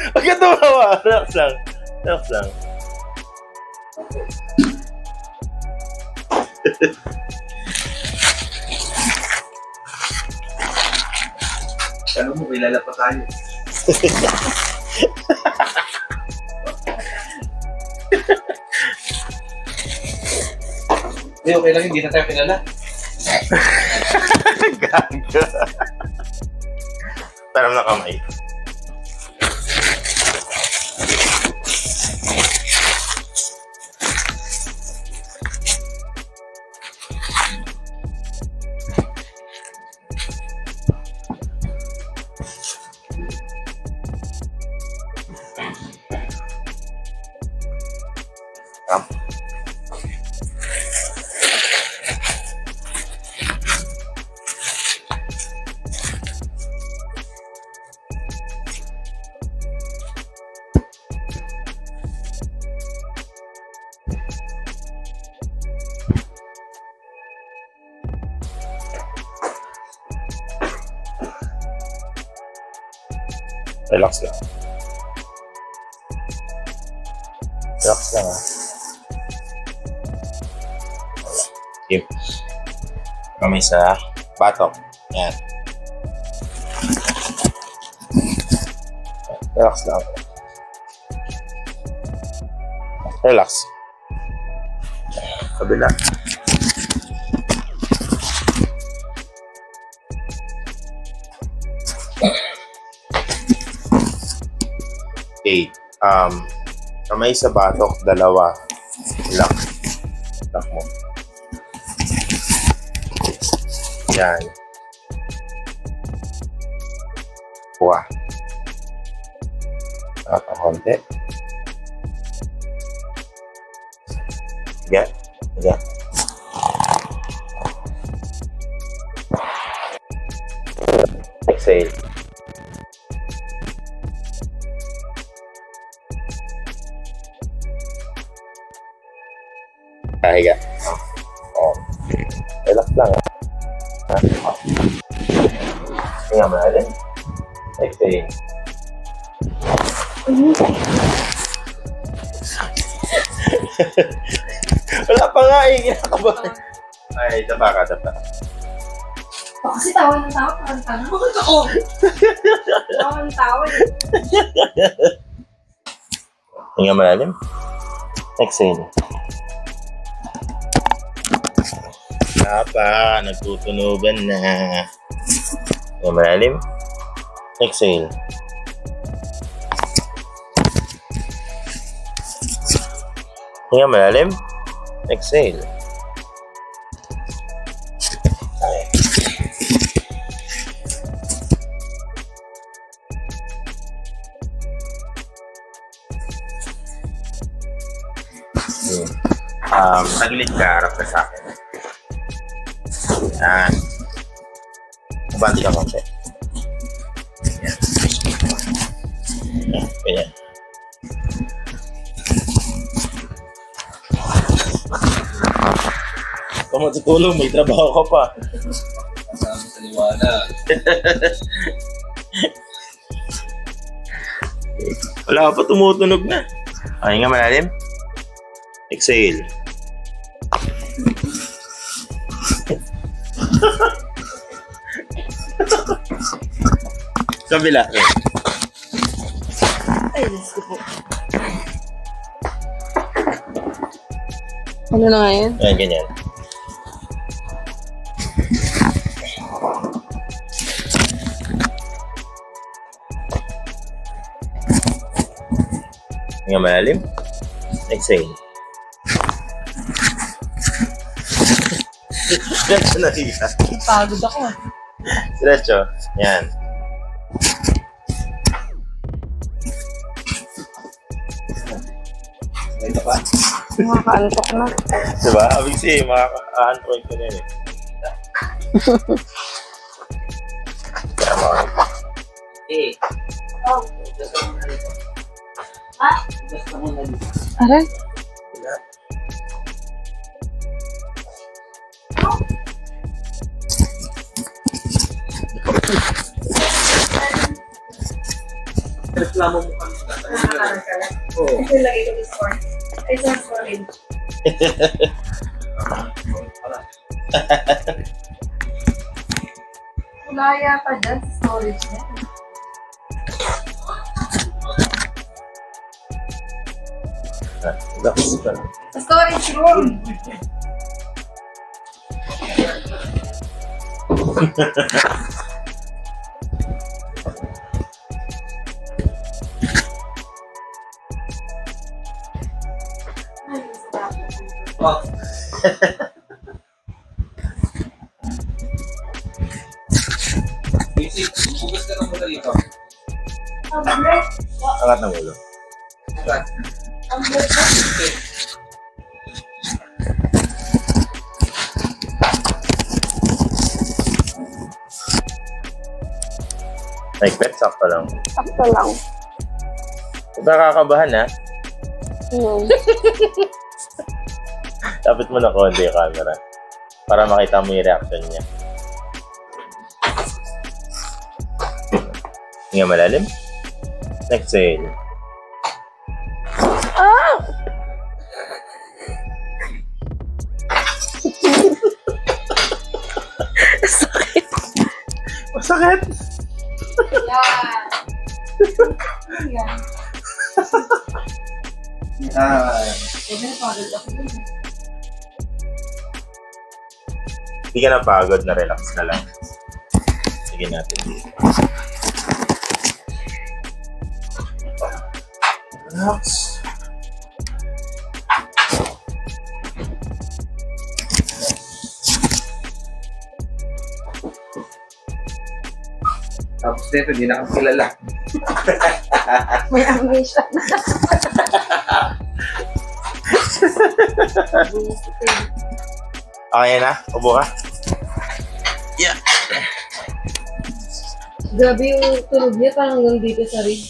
Huwag ka tumawa. Relax lang. Relax lang. Tanong mo, kilala pa tayo. Hindi, okay lang, hindi na tayo kilala. Gago. Taram na kamay. Relax lang. Relax lang ha. Keep. Kamay sa batok. Yan. Relax lang. Relax. Kabila. Okay. Kamay sa batok, dalawa. Lock. Lock mo. Yan. Kuha. At ang konti. Sige. Sige. Exhale. Higa. Oh. Relax lang. Ha? Hinga mo natin. Exhale. Wala pa nga eh. Kinakabahan. Ay, dapa ka, dapa. Kasi tawa ng tao, parang tanong. Oo. Tawa ng tao eh. Hinga mo natin. Exhale. Dapa, nagtutunugan na. Hinga malalim. Exhale. Hinga malalim. Exhale. Tagilid ka, harap ka sa akin. Yan. Bandi ka konti. Yan. Yan. Ganyan. Kung matutulong, may trabaho ka pa. Kasama sa liwanag. Wala ka pa, tumutunog na. Ay nga malalim. Exhale. Kabila. Ay, Diyos ko po. Ano na nga yan? Ayan, ganyan. Hinga malalim. Exhale. Diretso na higa. Pagod ako. Diretso. Yan. Ito pa. Makakaantok na. Diba? Abig siya, makaka-android ko na yun eh. Tama. Eh. Oh. Gusto mo na dito. Ah? Gusto mo na dito. Aray? Wala. reklamo mo kami. Nakakaroon. Oo. Ito yung lagay ko sa store. Ay, sa storage. Wala yata dyan sa storage niya. Lakas pa. Sa storage room. Ay, sarap. Oh. Basic, bukas ka lang muna dito. Ang break. Angat ng ulo. Bukas. Ang break. Okay. Naikpet, sakto lang. Sakto lang. Huwag ka kakabahan ha. Lapit mo na konti yung camera. Para makita mo yung reaction niya. Hinga malalim. Exhale. Ah! Sakit. Masakit! Yan. Yan. Huwag na pagod ako dun. Hindi ka na pagod, na relax na lang. Sige natin dito. Relax. Tapos dito, hindi na kami kilala. May amnesia na. Okay na? Ubo ka? Grabe yung tunog niya, parang hanggang dito sa rig.